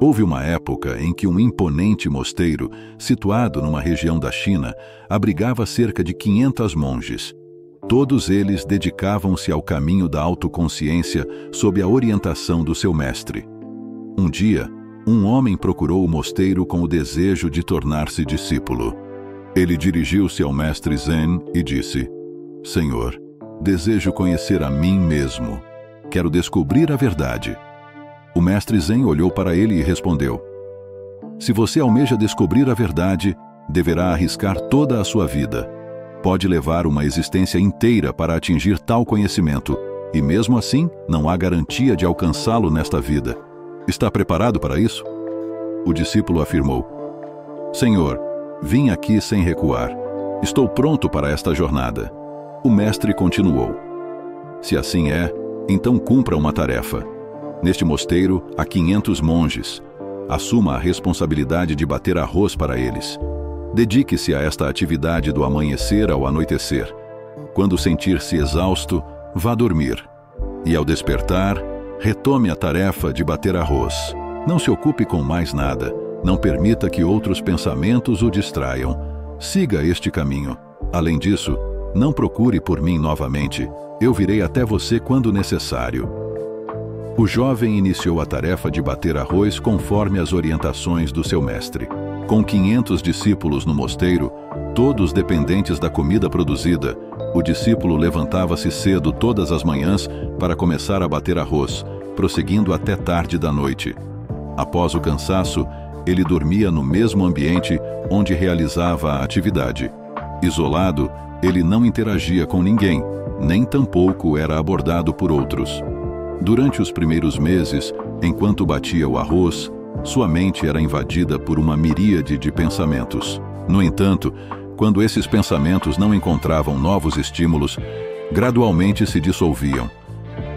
Houve uma época em que um imponente mosteiro, situado numa região da China, abrigava cerca de 500 monges. Todos eles dedicavam-se ao caminho da autoconsciência sob a orientação do seu mestre. Um dia, um homem procurou o mosteiro com o desejo de tornar-se discípulo. Ele dirigiu-se ao mestre Zen e disse: Senhor, desejo conhecer a mim mesmo. Quero descobrir a verdade. O mestre Zen olhou para ele e respondeu: Se você almeja descobrir a verdade, deverá arriscar toda a sua vida. Pode levar uma existência inteira para atingir tal conhecimento, e mesmo assim não há garantia de alcançá-lo nesta vida. Está preparado para isso? O discípulo afirmou: Senhor, vim aqui sem recuar. Estou pronto para esta jornada. O mestre continuou: Se assim é, então cumpra uma tarefa. Neste mosteiro há 500 monges. Assuma a responsabilidade de bater arroz para eles. Dedique-se a esta atividade do amanhecer ao anoitecer. Quando sentir-se exausto, vá dormir. E ao despertar, retome a tarefa de bater arroz. Não se ocupe com mais nada. Não permita que outros pensamentos o distraiam. Siga este caminho. Além disso, não procure por mim novamente. Eu virei até você quando necessário. O jovem iniciou a tarefa de bater arroz conforme as orientações do seu mestre. Com 500 discípulos no mosteiro, todos dependentes da comida produzida, o discípulo levantava-se cedo todas as manhãs para começar a bater arroz, prosseguindo até tarde da noite. Após o cansaço, ele dormia no mesmo ambiente onde realizava a atividade. Isolado, ele não interagia com ninguém, nem tampouco era abordado por outros. Durante os primeiros meses, enquanto batia o arroz, sua mente era invadida por uma miríade de pensamentos. No entanto, quando esses pensamentos não encontravam novos estímulos, gradualmente se dissolviam.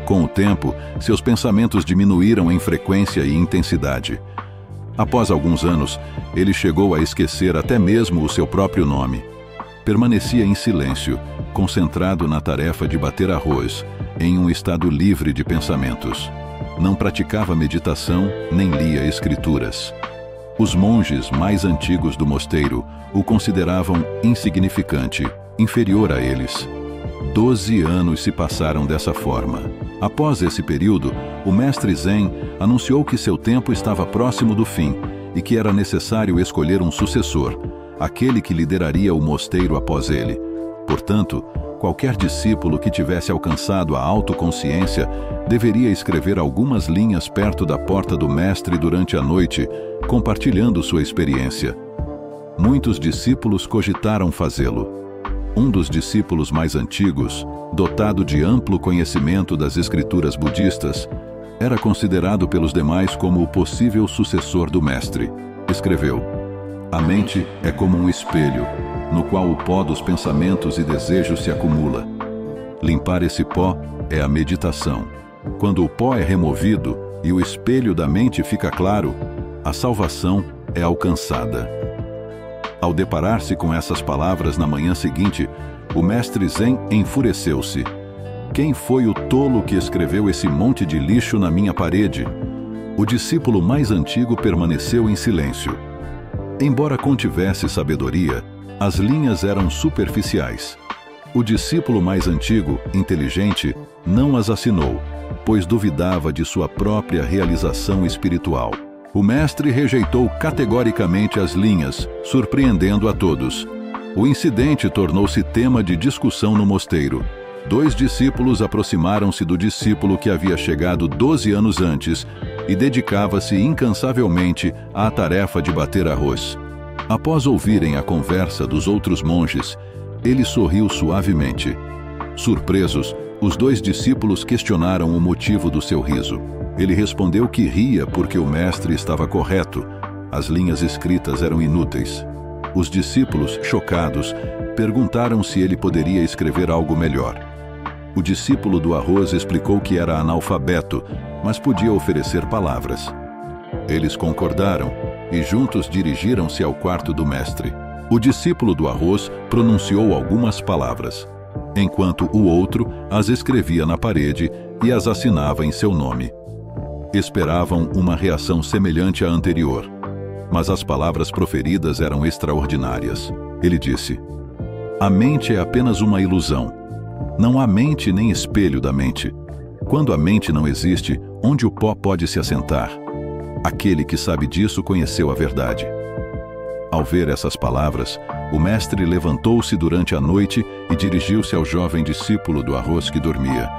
Com o tempo, seus pensamentos diminuíram em frequência e intensidade. Após alguns anos, ele chegou a esquecer até mesmo o seu próprio nome. Permanecia em silêncio, concentrado na tarefa de bater arroz, em um estado livre de pensamentos. Não praticava meditação, nem lia escrituras. Os monges mais antigos do mosteiro o consideravam insignificante, inferior a eles. 12 anos se passaram dessa forma. Após esse período, o mestre Zen anunciou que seu tempo estava próximo do fim e que era necessário escolher um sucessor, aquele que lideraria o mosteiro após ele. Portanto, qualquer discípulo que tivesse alcançado a autoconsciência deveria escrever algumas linhas perto da porta do mestre durante a noite, compartilhando sua experiência. Muitos discípulos cogitaram fazê-lo. Um dos discípulos mais antigos, dotado de amplo conhecimento das escrituras budistas, era considerado pelos demais como o possível sucessor do mestre. Escreveu: A mente é como um espelho, no qual o pó dos pensamentos e desejos se acumula. Limpar esse pó é a meditação. Quando o pó é removido e o espelho da mente fica claro, a salvação é alcançada. Ao deparar-se com essas palavras na manhã seguinte, o mestre Zen enfureceu-se. Quem foi o tolo que escreveu esse monte de lixo na minha parede? O discípulo mais antigo permaneceu em silêncio. Embora contivesse sabedoria, as linhas eram superficiais. O discípulo mais antigo, inteligente, não as assinou, pois duvidava de sua própria realização espiritual. O mestre rejeitou categoricamente as linhas, surpreendendo a todos. O incidente tornou-se tema de discussão no mosteiro. 2 discípulos aproximaram-se do discípulo que havia chegado 12 anos antes e dedicava-se incansavelmente à tarefa de bater arroz. Após ouvirem a conversa dos outros monges, ele sorriu suavemente. Surpresos, os 2 discípulos questionaram o motivo do seu riso. Ele respondeu que ria porque o mestre estava correto. As linhas escritas eram inúteis. Os discípulos, chocados, perguntaram se ele poderia escrever algo melhor. O discípulo do arroz explicou que era analfabeto, mas podia oferecer palavras. Eles concordaram e juntos dirigiram-se ao quarto do mestre. O discípulo do arroz pronunciou algumas palavras, enquanto o outro as escrevia na parede e as assinava em seu nome. esperavam uma reação semelhante à anterior. Mas as palavras proferidas eram extraordinárias. Ele disse: "A mente é apenas uma ilusão. Não há mente nem espelho da mente. Quando a mente não existe, onde o pó pode se assentar? Aquele que sabe disso conheceu a verdade." Ao ver essas palavras, o mestre levantou-se durante a noite e dirigiu-se ao jovem discípulo do arroz que dormia.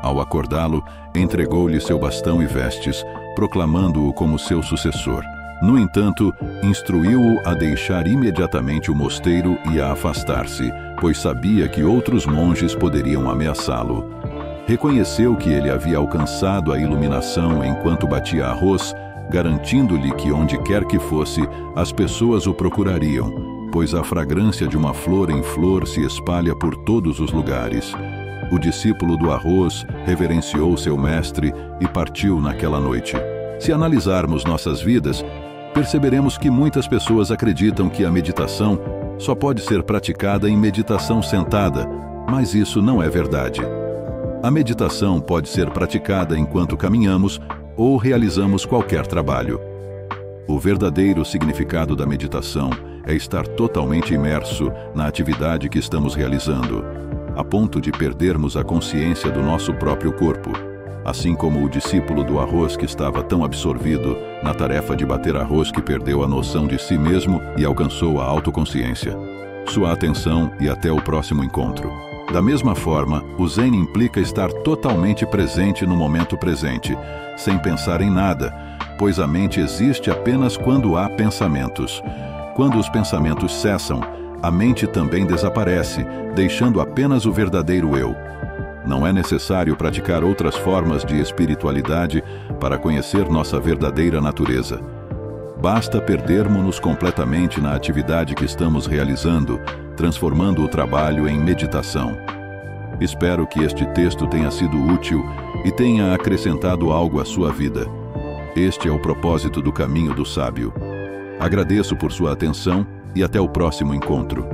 Ao acordá-lo, entregou-lhe seu bastão e vestes, proclamando-o como seu sucessor. No entanto, instruiu-o a deixar imediatamente o mosteiro e a afastar-se, pois sabia que outros monges poderiam ameaçá-lo. Reconheceu que ele havia alcançado a iluminação enquanto batia arroz, garantindo-lhe que onde quer que fosse, as pessoas o procurariam, pois a fragrância de uma flor em flor se espalha por todos os lugares. O discípulo do arroz reverenciou seu mestre e partiu naquela noite. Se analisarmos nossas vidas, perceberemos que muitas pessoas acreditam que a meditação só pode ser praticada em meditação sentada, mas isso não é verdade. A meditação pode ser praticada enquanto caminhamos ou realizamos qualquer trabalho. O verdadeiro significado da meditação é estar totalmente imerso na atividade que estamos realizando, a ponto de perdermos a consciência do nosso próprio corpo, assim como o discípulo do arroz que estava tão absorvido na tarefa de bater arroz que perdeu a noção de si mesmo e alcançou a autoconsciência. Sua atenção e até o próximo encontro. Da mesma forma, o Zen implica estar totalmente presente no momento presente, sem pensar em nada, pois a mente existe apenas quando há pensamentos. Quando os pensamentos cessam, a mente também desaparece, deixando apenas o verdadeiro eu. Não é necessário praticar outras formas de espiritualidade para conhecer nossa verdadeira natureza. Basta perdermos-nos completamente na atividade que estamos realizando, transformando o trabalho em meditação. Espero que este texto tenha sido útil e tenha acrescentado algo à sua vida. Este é o propósito do caminho do sábio. Agradeço por sua atenção e até o próximo encontro.